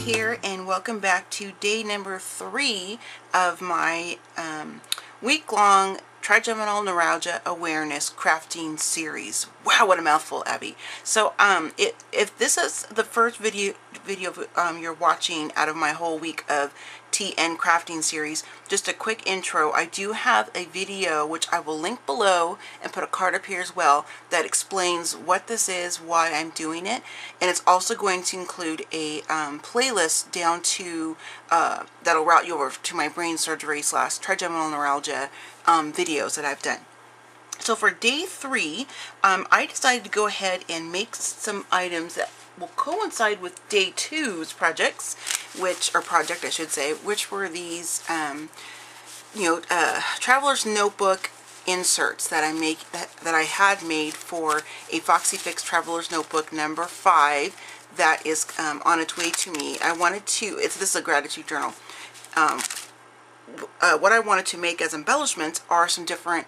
here, and welcome back to day number 3 of my week-long Trigeminal Neuralgia Awareness crafting series. Wow, what a mouthful, Abby. So if this is the first video you're watching out of my whole week of TN crafting series, just a quick intro. I do have a video which I will link below and put a card up here as well that explains what this is, why I'm doing it, and it's also going to include a playlist down to that'll route you over to my brain surgery / trigeminal neuralgia videos that I've done. So for day 3, I decided to go ahead and make some items that will coincide with day 2's projects, project I should say, which were these traveler's notebook inserts that I had made for a Foxy Fix traveler's notebook number 5 that is on its way to me. This is a gratitude journal. What I wanted to make as embellishments are some different,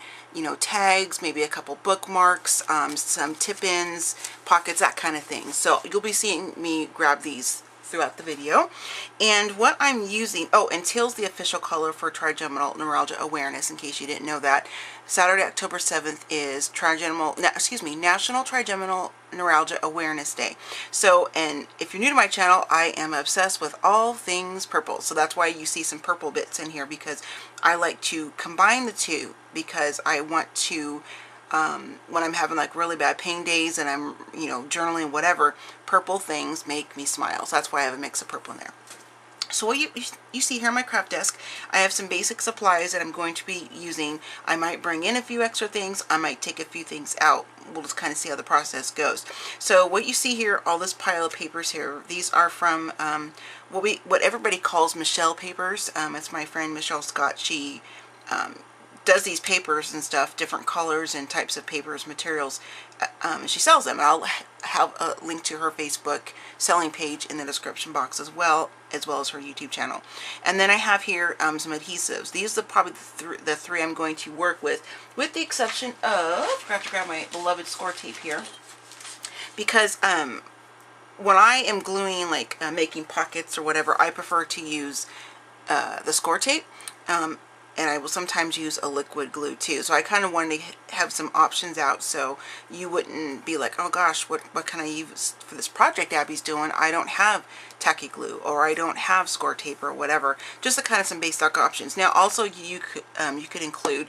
tags, maybe a couple bookmarks, some tip-ins, pockets, that kind of thing. So you'll be seeing me grab these throughout the video. And what I'm using, and teal's the official color for Trigeminal Neuralgia Awareness, in case you didn't know that. Saturday, October 7th is National Trigeminal Neuralgia Awareness Day. So, and if you're new to my channel, I am obsessed with all things purple. So that's why you see some purple bits in here, because I like to combine the two, because I want to, when I'm having like really bad pain days and I'm, journaling, whatever, purple things make me smile. So that's why I have a mix of purple in there. So what you see here on my craft desk, I have some basic supplies that I'm going to be using. I might bring in a few extra things. I might take a few things out. We'll just kind of see how the process goes. So what you see here, all this pile of papers here, these are from what everybody calls Michelle papers. It's my friend Michelle Scott. She does these papers and stuff, different colors and types of papers, materials, and she sells them. And I'll have a link to her Facebook selling page in the description box as well as her YouTube channel. And then I have here some adhesives. These are probably the three I'm going to work with the exception of, I have to grab my beloved score tape here, because when I am gluing, like making pockets or whatever, I prefer to use the score tape. And I will sometimes use a liquid glue too. So I kind of wanted to have some options out, so you wouldn't be like, oh gosh, what can I use for this project Abby's doing? I don't have tacky glue, or I don't have score tape, or whatever. Just kind of some basic options. Now also you could include,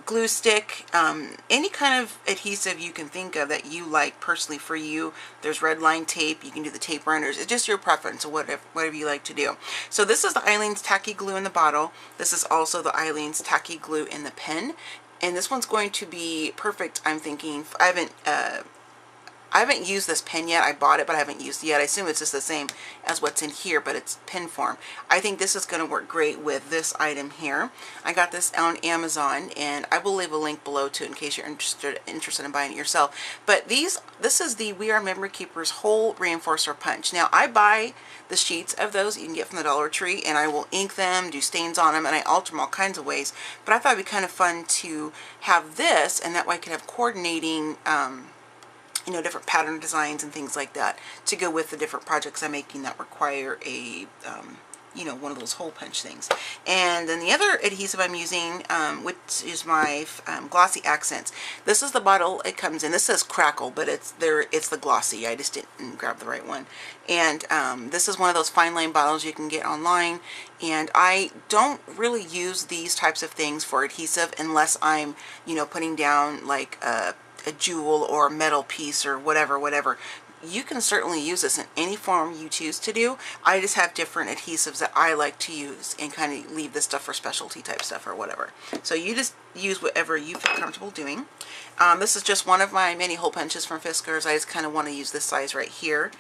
glue stick, any kind of adhesive you can think of that you like personally for you. There's red line tape. You can do the tape runners. It's just your preference, or whatever you like to do. So this is the Eileen's tacky glue in the bottle. This is also the Eileen's tacky glue in the pen, and this one's going to be perfect. I'm thinking, I haven't used this pen yet. I bought it, but I haven't used it yet. I assume it's just the same as what's in here, but it's pen form. I think this is going to work great with this item here. I got this on Amazon, and I will leave a link below to it in case you're interested in buying it yourself. But this is the We Are Memory Keepers Whole Reinforcer Punch. Now, I buy the sheets of those you can get from the Dollar Tree, and I will ink them, do stains on them, and I alter them all kinds of ways. But I thought it'd be kind of fun to have this, and that way I could have coordinating different pattern designs and things like that to go with the different projects I'm making that require a, one of those hole punch things. And then the other adhesive I'm using, which is my glossy accents. This is the bottle it comes in. This says Crackle, but it's the glossy. I just didn't grab the right one. And this is one of those fine line bottles you can get online. And I don't really use these types of things for adhesive unless I'm, putting down like a jewel or a metal piece or whatever. You can certainly use this in any form you choose to do. I just have different adhesives that I like to use and kind of leave this stuff for specialty type stuff or whatever. So you just use whatever you feel comfortable doing. This is just one of my many hole punches from Fiskars. I just kind of want to use this size right here.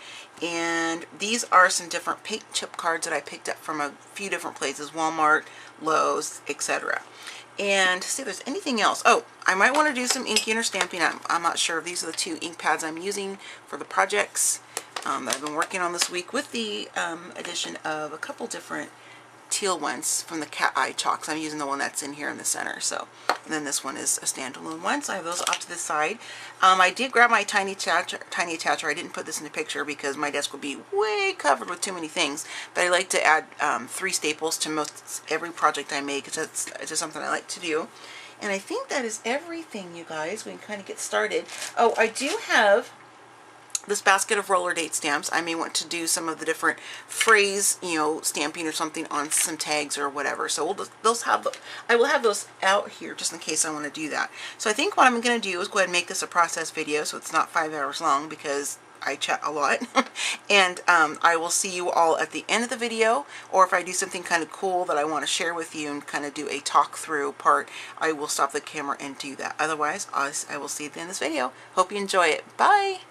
And these are some different paint chip cards that I picked up from a few different places, Walmart, Lowe's, etc. And see if there's anything else. Oh, I might want to do some inking or stamping. I'm not sure. These are the 2 ink pads I'm using for the projects that I've been working on this week, with the addition of a couple different teal ones from the cat eye chalks. I'm using the one that's in here in the center. So, and then this one is a standalone one. So I have those off to the side. I did grab my tiny attacher. I didn't put this in the picture because my desk would be way covered with too many things. But I like to add 3 staples to most every project I make. It's just something I like to do. And I think that is everything, you guys. We can kind of get started. Oh, I do have this basket of roller date stamps. I may want to do some of the different phrase, you know, stamping or something on some tags or whatever. So I will have those out here just in case I want to do that. So I think what I'm going to do is go ahead and make this a process video so it's not 5 hours long because I chat a lot. And I will see you all at the end of the video, or if I do something kind of cool that I want to share with you and kind of do a talk through part, I will stop the camera and do that. Otherwise, I will see you at the end of this video. Hope you enjoy it. Bye!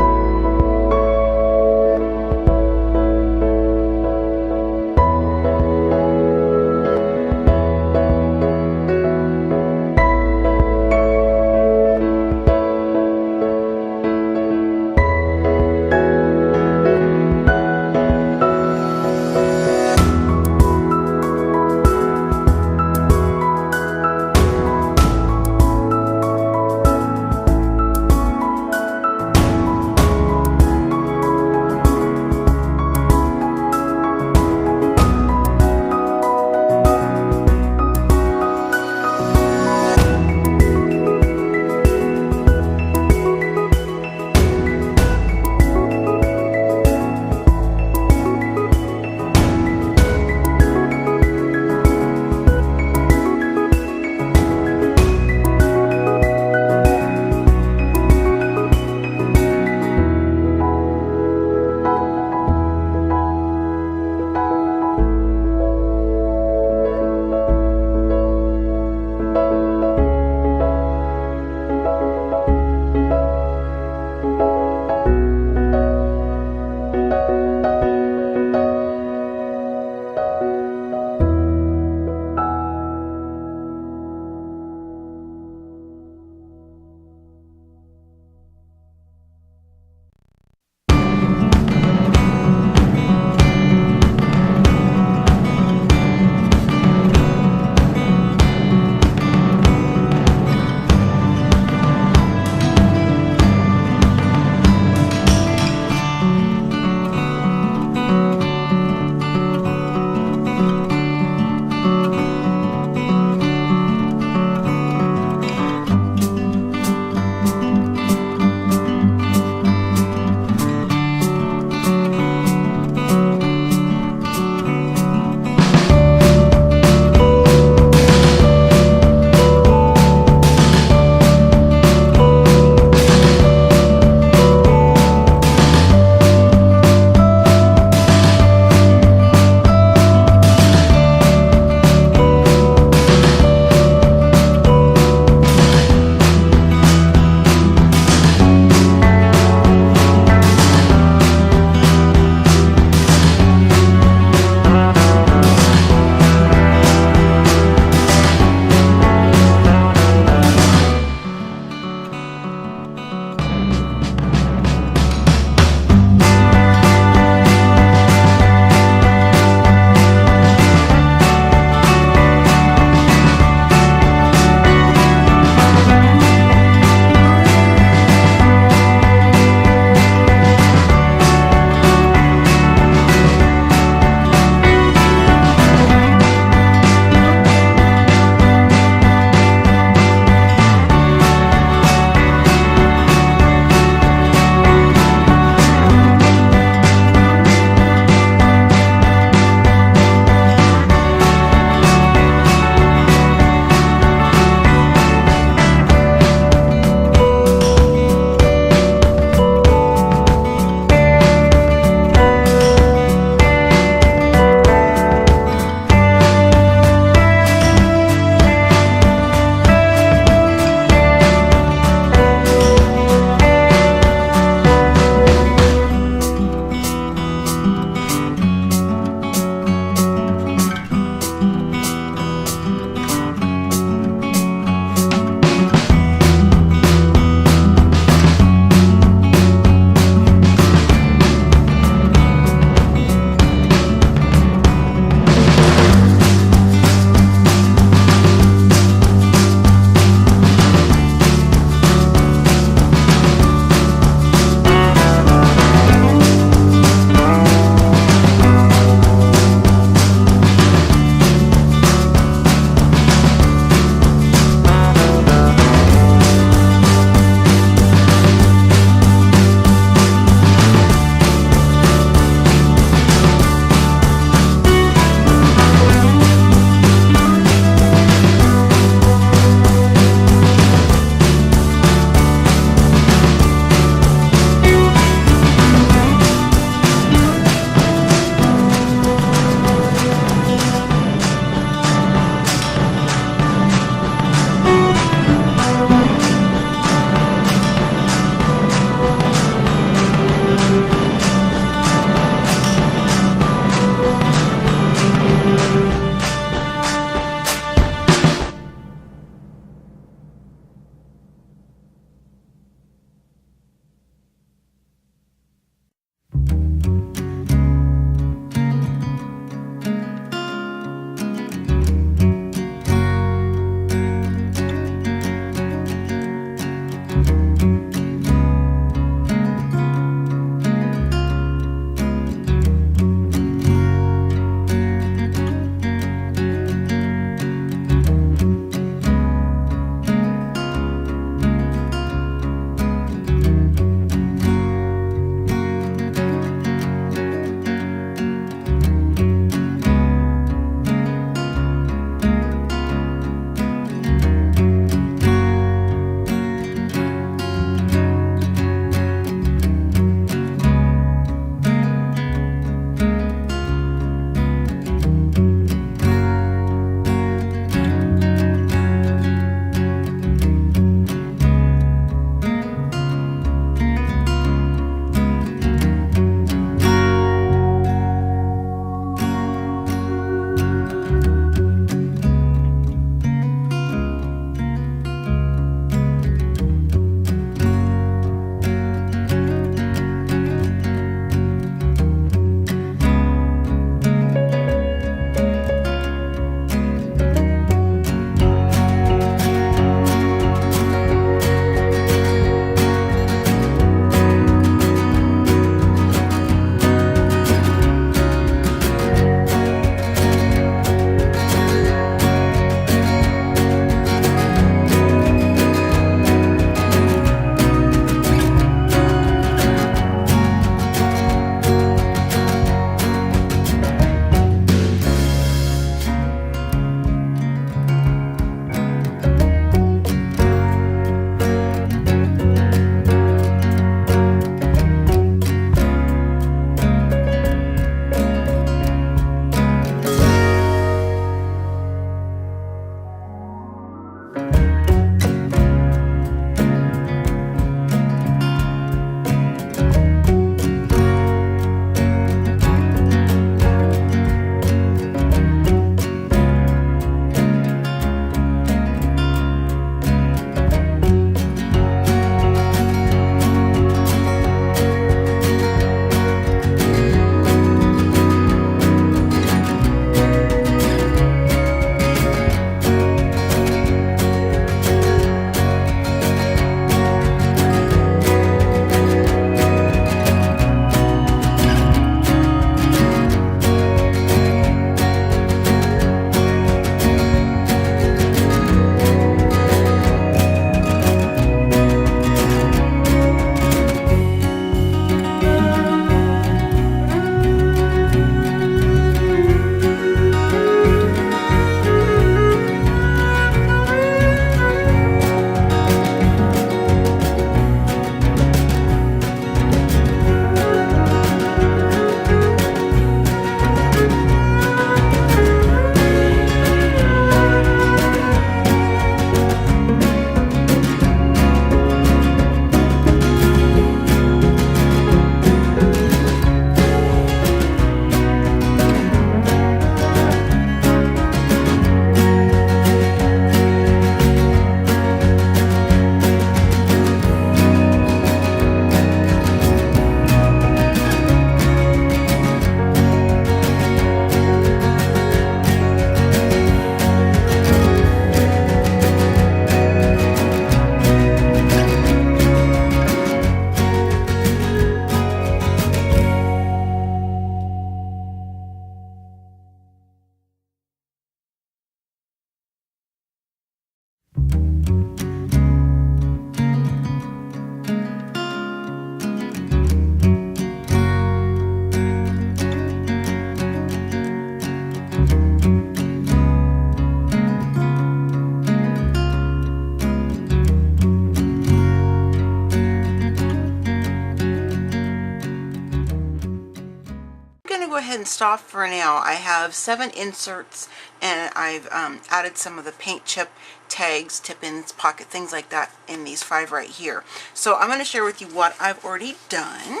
Go ahead and stop for now. I have 7 inserts, and I've added some of the paint chip tags, tip-ins, pocket, things like that in these 5 right here. So I'm going to share with you what I've already done.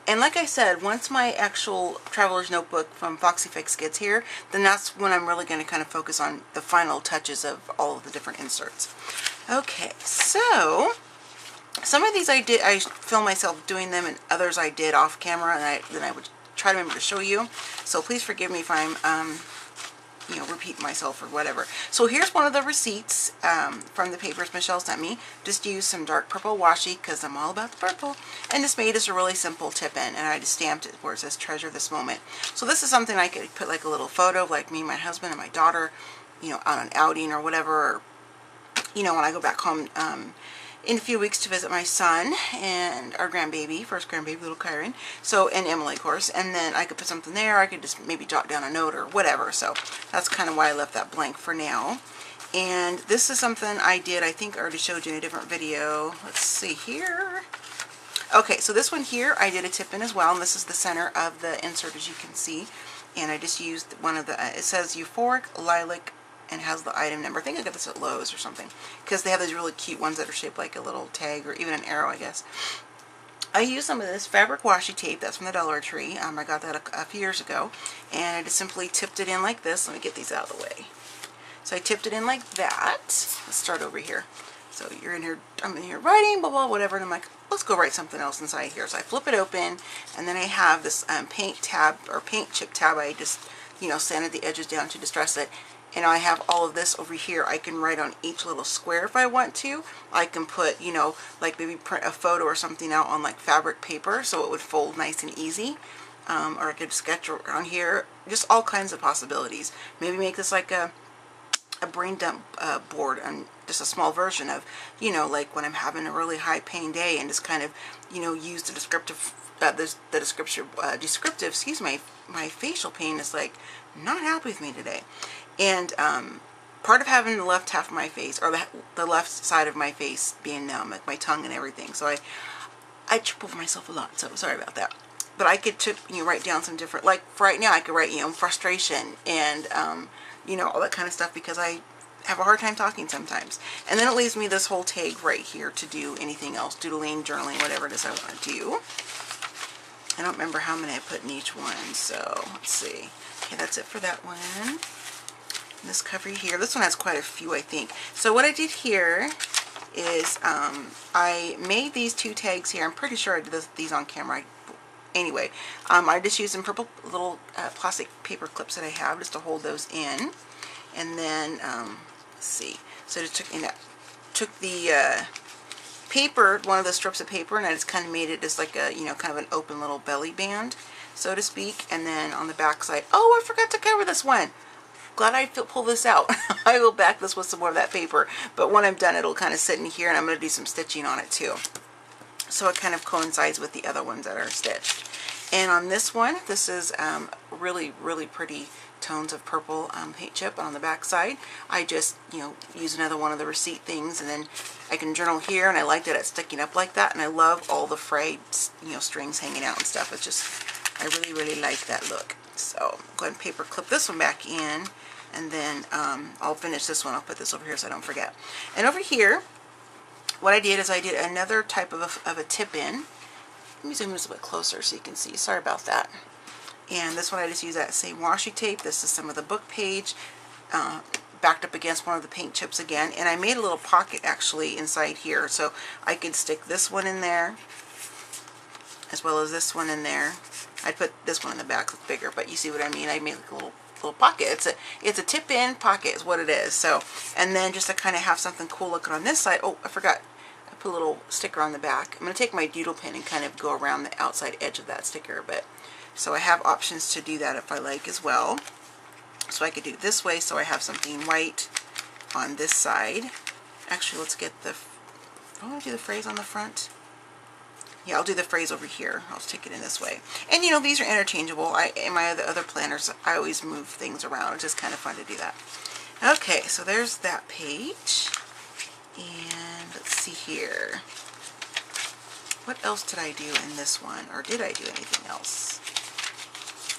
And like I said, once my actual Traveler's Notebook from Foxy Fix gets here, then that's when I'm really going to kind of focus on the final touches of all of the different inserts. Okay, so some of these I filmed myself doing them, and others I did off camera, and then I would try to remember to show you. So please forgive me if I'm, you know, repeating myself or whatever. So here's one of the receipts from the papers Michelle sent me. Just used some dark purple washi because I'm all about the purple. And just made us a really simple tip-in, and I just stamped it where it says treasure this moment. So this is something I could put like a little photo of, like me, my husband, and my daughter, you know, on an outing or whatever. Or, you know, when I go back home in a few weeks to visit my son and our grandbaby, first grandbaby, little Kyron. So, and Emily, of course. And then I could put something there. I could just maybe jot down a note or whatever. So that's kind of why I left that blank for now. And this is something I did, I think I already showed you in a different video. Let's see here. Okay, so this one here, I did a tip-in as well. And this is the center of the insert, as you can see. And I just used one of the, it says Euphoric Lilac, and has the item number. I think I got this at Lowe's or something, because they have these really cute ones that are shaped like a little tag or even an arrow, I guess. I used some of this fabric washi tape that's from the Dollar Tree. I got that a few years ago, and I just simply tipped it in like this. Let me get these out of the way. So I tipped it in like that. Let's start over here. So you're in here, I'm in here writing, blah, blah, whatever, and I'm like, let's go write something else inside here. So I flip it open, and then I have this paint tab, or paint chip tab. I just, you know, sanded the edges down to distress it. And I have all of this over here. I can write on each little square if I want to. I can put, you know, like maybe print a photo or something out on like fabric paper so it would fold nice and easy. Or I could sketch around here. Just all kinds of possibilities. Maybe make this like a brain dump board, and just a small version of, you know, like when I'm having a really high pain day, and just kind of, you know, use the descriptive, excuse me, my facial pain is like not happy with me today. And part of having the left half of my face, or the left side of my face being numb, like my tongue and everything, so I trip over myself a lot, so sorry about that. But I could write down some different, like for right now I could write, you know, frustration and you know, all that kind of stuff, because I have a hard time talking sometimes. And then it leaves me this whole tag right here to do anything else, doodling, journaling, whatever it is I want to do. I don't remember how many I put in each one, so let's see. Okay, that's it for that one. This cover here, this one has quite a few, I think. So what I did here is I made these 2 tags here. I'm pretty sure I did these on camera. Anyway, I just used some purple little plastic paper clips that I have just to hold those in. And then, let's see. So I just took the paper, one of the strips of paper, and I just kind of made it just like a, you know, kind of an open little belly band, so to speak. And then on the back side, oh, I forgot to cover this one. Glad I pulled this out. I will back this with some more of that paper, but when I'm done, it'll kind of sit in here, and I'm going to do some stitching on it too. So it kind of coincides with the other ones that are stitched. And on this one, this is really, really pretty tones of purple paint chip. On the back side, I just, you know, use another one of the receipt things, and then I can journal here, and I like that it's sticking up like that, and I love all the frayed, you know, strings hanging out and stuff. It's just, I really, really like that look. So go ahead and paper clip this one back in, and then I'll finish this one. I'll put this over here so I don't forget. And over here, what I did is I did another type of a tip-in. Let me zoom this a bit closer so you can see. Sorry about that. And this one I just use that same washi tape. This is some of the book page backed up against one of the paint chips again. And I made a little pocket actually inside here, so I could stick this one in there as well as this one in there. I put this one in the back, it's bigger, but you see what I mean. I made like a little pocket. It's a tip-in pocket is what it is. So, and then just to kind of have something cool looking on this side. Oh, I forgot. I put a little sticker on the back. I'm going to take my doodle pin and kind of go around the outside edge of that sticker a bit. So I have options to do that if I like as well. So I could do it this way, so I have something white on this side, Actually, let's get the, I want to do the phrase on the front. Yeah, I'll do the phrase over here. I'll stick it in this way. And you know, these are interchangeable. In my other planners, I always move things around. It's just kind of fun to do that. Okay, so there's that page. And let's see here. What else did I do in this one? Or did I do anything else?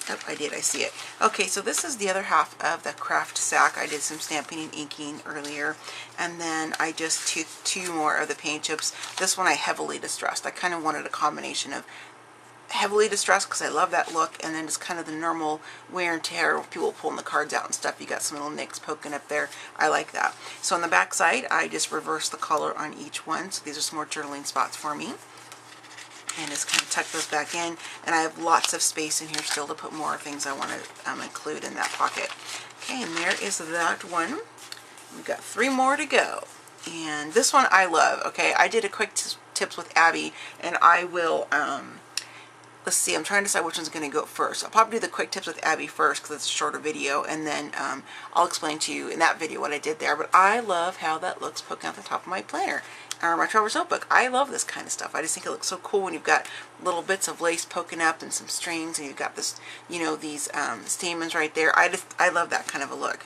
Oh, I did. I see it. Okay, so this is the other half of the craft sack. I did some stamping and inking earlier, and then I just took 2 more of the paint chips. This one I heavily distressed. I kind of wanted a combination of heavily distressed because I love that look, and then just kind of the normal wear and tear, people pulling the cards out and stuff. You got some little nicks poking up there. I like that. So on the back side, I just reversed the color on each one. So these are some more journaling spots for me. And just kind of tuck those back in, and I have lots of space in here still to put more things I want to include in that pocket. Okay, and there is that one. We've got 3 more to go, and this one I love. Okay, I did a quick tips with Abby, and I will let's see, I'm trying to decide which one's going to go first. I'll probably do the quick tips with Abby first because it's a shorter video, and then I'll explain to you in that video what I did there. But I love how that looks poking out the top of my planner, or my traveler's notebook. I love this kind of stuff. I just think it looks so cool when you've got little bits of lace poking up and some strings, and you've got this, you know, these stamens right there. I love that kind of a look.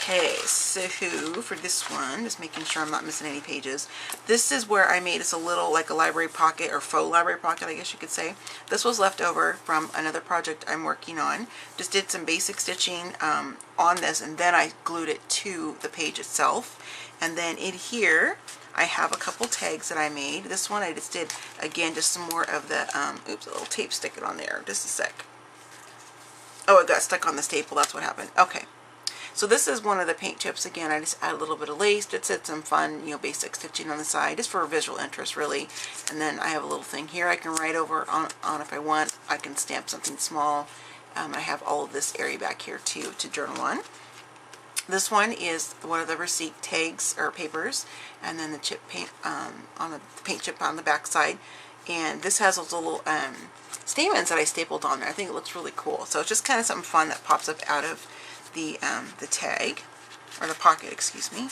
Okay, so for this one, just making sure I'm not missing any pages. This is where I made us a little, like a library pocket, or faux library pocket, I guess you could say. This was left over from another project I'm working on. Just did some basic stitching on this, and then I glued it to the page itself. And then in here, I have a couple tags that I made. This one I just did, again, just some more of the, oops, a little tape sticking on there. Just a sec. Oh, it got stuck on the staple. That's what happened. Okay. So this is one of the paint chips. Again, I just add a little bit of lace. Just did some fun, you know, basic stitching on the side, just for visual interest, really. And then I have a little thing here I can write over on if I want. I can stamp something small. I have all of this area back here too to journal on. This one is one of the receipt tags or papers, and then the chip paint on the paint chip on the back side. And this has those little stamens that I stapled on there. I think it looks really cool. So it's just kind of something fun that pops up out of the tag, or the pocket, excuse me.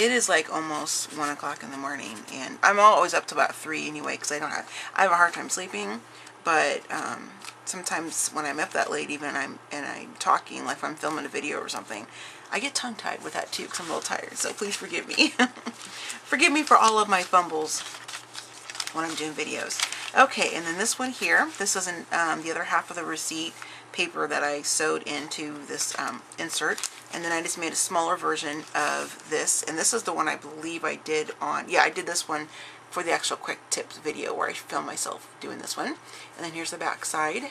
It is like almost 1 o'clock in the morning, and I'm always up to about 3 anyway, because I have a hard time sleeping. But sometimes when I'm up that late, even I'm talking, like if I'm filming a video or something, I get tongue-tied with that too, because I'm a little tired. So please forgive me. Forgive me for all of my fumbles when I'm doing videos. Okay, and then this one here, this is the other half of the receipt paper that I sewed into this insert, and then I just made a smaller version of this, and this is the one I believe I did on, yeah, I did this one for the actual quick tips video where I filmed myself doing this one. And then here's the back side,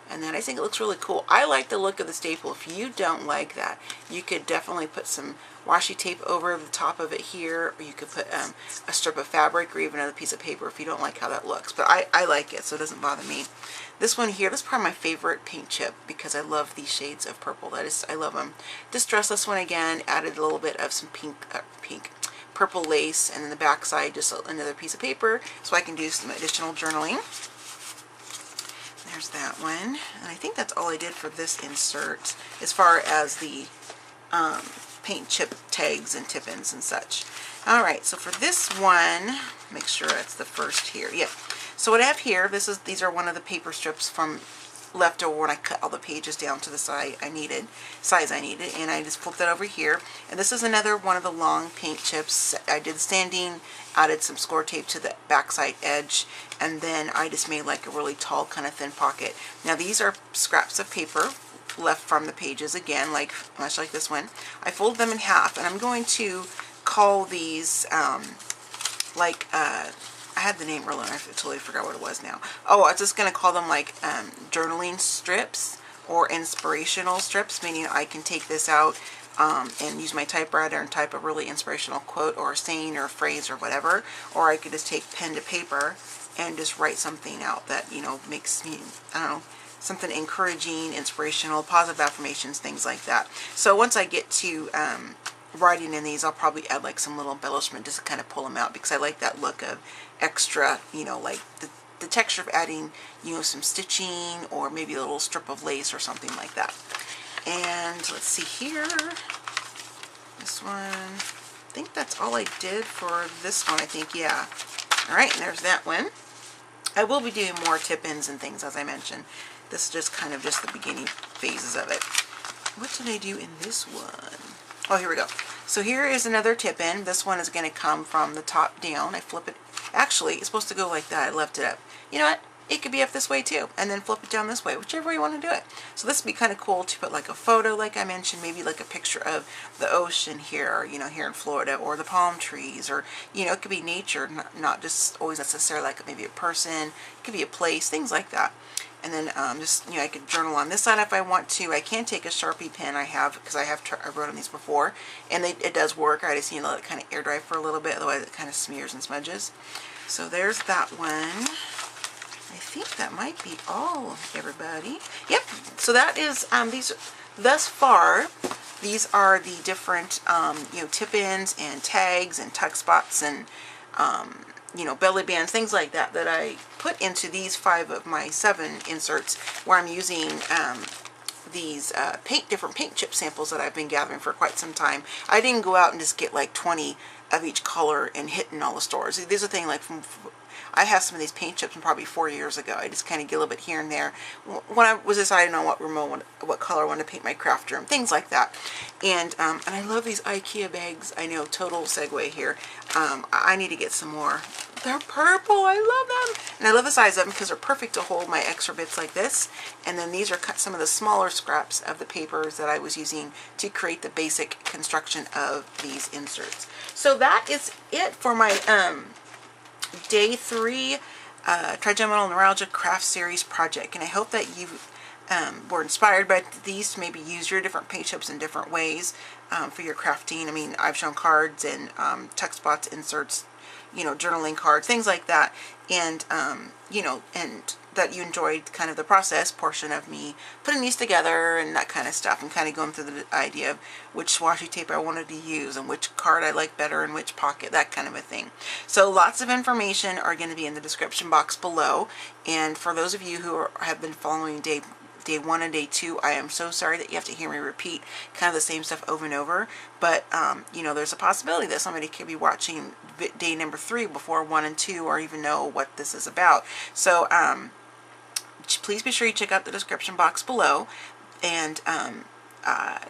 and then I think it looks really cool. I like the look of the staple. If you don't like that, you could definitely put some washi tape over the top of it here, or you could put a strip of fabric, or even another piece of paper if you don't like how that looks. But I like it, so it doesn't bother me. This one here, this is probably my favorite paint chip because I love these shades of purple. I love them. Distressed this one again, added a little bit of some purple lace, and then the back side just another piece of paper so I can do some additional journaling. There's that one, and I think that's all I did for this insert as far as the paint chip tags and tip-ins and such. Alright, so for this one, make sure that's the first here. Yeah. So what I have here, these are one of the paper strips from leftover when I cut all the pages down to the size I needed, and I just flipped that over here. And this is another one of the long paint chips. I did sanding, added some score tape to the backside edge, and then I just made like a really tall kind of thin pocket. Now these are scraps of paper left from the pages, again, like much like this one. I folded them in half, and I'm going to call these I had the name earlier, I totally forgot what it was now. Oh, I was just going to call them like journaling strips or inspirational strips, meaning I can take this out and use my typewriter and type a really inspirational quote or a saying or a phrase or whatever, or I could just take pen to paper and just write something out that, you know, makes me, I don't know, something encouraging, inspirational, positive affirmations, things like that. So once I get to writing in these, I'll probably add like some little embellishment just to kind of pull them out, because I like that look of extra, you know, like the texture of adding, you know, some stitching or maybe a little strip of lace or something like that. And let's see here, this one, think that's all I did for this one, I think, yeah. Alright, and there's that one. I will be doing more tip-ins and things, as I mentioned. This is just kind of just the beginning phases of it. What did I do in this one? Oh, here we go. So here is another tip-in. This one is going to come from the top down. I flip it. Actually, it's supposed to go like that. I left it up. You know what? It could be up this way too, and then flip it down this way, whichever way you want to do it. So this would be kind of cool to put like a photo, like I mentioned, maybe like a picture of the ocean here, you know, here in Florida, or the palm trees, or, you know, it could be nature, not just always necessarily like maybe a person. It could be a place, things like that. And then just, you know, I could journal on this side if I want to. I can take a Sharpie pen I have, because I wrote on these before, and it does work. I just need to let it kind of air dry for a little bit, otherwise it kind of smears and smudges. So there's that one. I think that might be all, everybody. Yep. So that is these. Thus far, these are the different you know, tip-ins and tags and tuck spots and you know, belly bands, things like that that I put into these 5 of my 7 inserts, where I'm using these different paint chip samples that I've been gathering for quite some time. I didn't go out and just get like 20 of each color and hit in all the stores. These are things like I have some of these paint chips from probably 4 years ago. I just kind of get a little bit here and there when I was deciding on what color I wanted to paint my craft room, things like that. And I love these IKEA bags. I know, total segue here. I need to get some more. They're purple. I love them. And I love the size of them because they're perfect to hold my extra bits like this. And then these are some of the smaller scraps of the papers that I was using to create the basic construction of these inserts. So that is it for my Day 3 Trigeminal Neuralgia Craft Series project. And I hope that you were inspired by these to maybe use your different paint chips in different ways for your crafting. I mean, I've shown cards and tuck spots, inserts, you know, journaling cards, things like that. And, you know, and that you enjoyed kind of the process portion of me putting these together and that kind of stuff, and kind of going through the idea of which washi tape I wanted to use and which card I like better in which pocket, that kind of a thing. So lots of information are going to be in the description box below. And for those of you who have been following Day 1 and Day 2, I am so sorry that you have to hear me repeat kind of the same stuff over and over. But, you know, there's a possibility that somebody could be watching Day number 3 before 1 and 2 or even know what this is about. So, please be sure you check out the description box below. And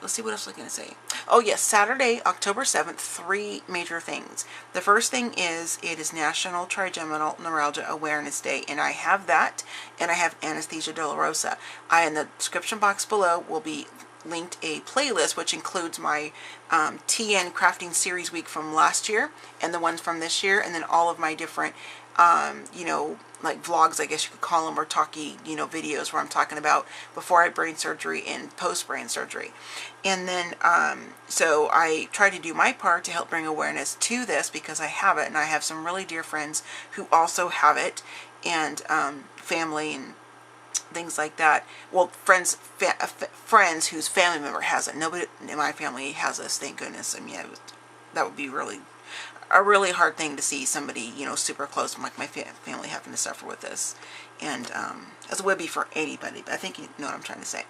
let's see, what else was I going to say. Oh yes, Saturday, October 7th, 3 major things. The first thing is, it is National Trigeminal Neuralgia Awareness Day, and I have that, and I have Anesthesia Dolorosa. In the description box below will be linked a playlist which includes my TN crafting series week from last year and the ones from this year, and then all of my different you know, like vlogs, I guess you could call them, or talky, you know, videos where I'm talking about before I had brain surgery and post brain surgery. And then so I try to do my part to help bring awareness to this, because I have it, and I have some really dear friends who also have it, and family and things like that. Well, friends whose family member has it. Nobody in my family has this, thank goodness. I mean, that would be a really hard thing to see somebody, you know, super close to like my family having to suffer with this. And as it would be for anybody, but I think you know what I'm trying to say.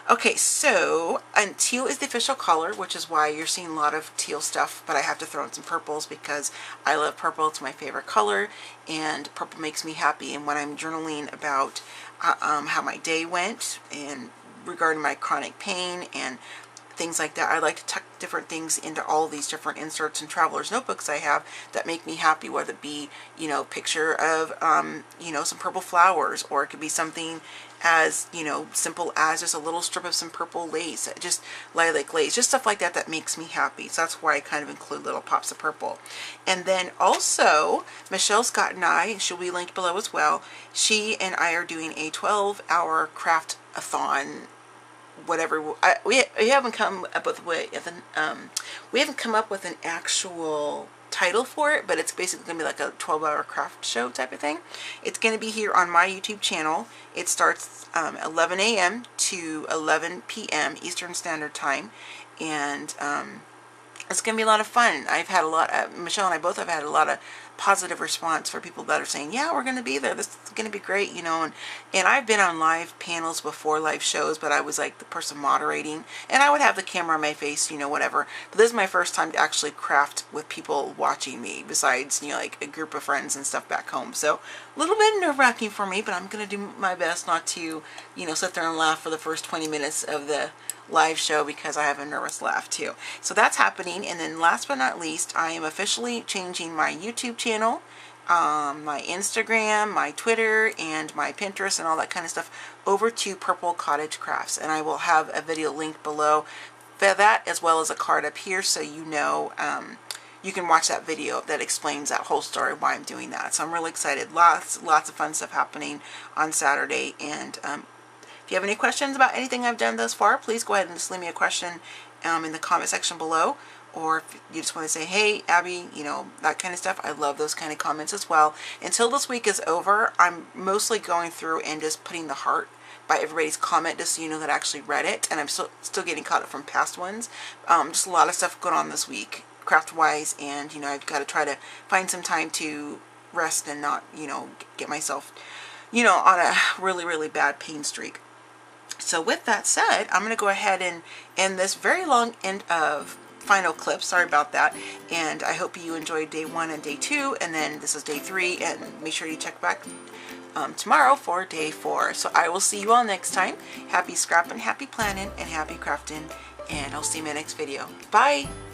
Okay, so, and teal is the official color, which is why you're seeing a lot of teal stuff, but I have to throw in some purples because I love purple. It's my favorite color, and purple makes me happy. And when I'm journaling about how my day went and regarding my chronic pain and things like that, I like to tuck different things into all these different inserts and traveler's notebooks I have that make me happy, whether it be, you know, picture of, you know, some purple flowers, or it could be something as, you know, simple as just a little strip of some purple lace, just lilac lace, just stuff like that that makes me happy. So that's why I kind of include little pops of purple. And then also, Michelle Scott and I, she'll be linked below as well, she and I are doing a 12-hour craft-a-thon, whatever. We haven't come up with we haven't come up with an actual title for it, but it's basically gonna be like a 12-hour craft show type of thing. It's gonna be here on my YouTube channel. It starts 11 a.m. to 11 p.m. Eastern Standard Time, and it's going to be a lot of fun. I've had a lot, Michelle and I both have had a lot of positive response for people that are saying, yeah, we're going to be there. This is going to be great, you know. And I've been on live panels before, live shows, but I was like the person moderating, and I would have the camera on my face, you know, whatever. But this is my first time to actually craft with people watching me, besides, you know, like a group of friends and stuff back home. So a little bit nerve-wracking for me, but I'm going to do my best not to, you know, sit there and laugh for the first 20 minutes of the live show, because I have a nervous laugh too. So that's happening. And then last but not least, I am officially changing my YouTube channel, my Instagram, my Twitter, and my Pinterest and all that kind of stuff over to Purple Cottage Crafts. And I will have a video linked below for that, as well as a card up here, so you know, you can watch that video that explains that whole story, why I'm doing that. So I'm really excited. Lots of fun stuff happening on Saturday. And if you have any questions about anything I've done thus far, please go ahead and just leave me a question in the comment section below. Or if you just want to say, hey, Abby, you know, that kind of stuff. I love those kind of comments as well. Until this week is over, I'm mostly going through and just putting the heart by everybody's comment, just so you know that I actually read it. And I'm still getting caught up from past ones. Just a lot of stuff going on this week, craft-wise. And, you know, I've got to try to find some time to rest and not, you know, get myself, you know, on a really, really bad pain streak. So with that said, I'm going to go ahead and end this very long end of final clip. Sorry about that. And I hope you enjoyed day 1 and day 2. And then this is day 3. And make sure you check back tomorrow for day 4. So I will see you all next time. Happy scrapping, happy planning, and happy crafting. And I'll see you in my next video. Bye!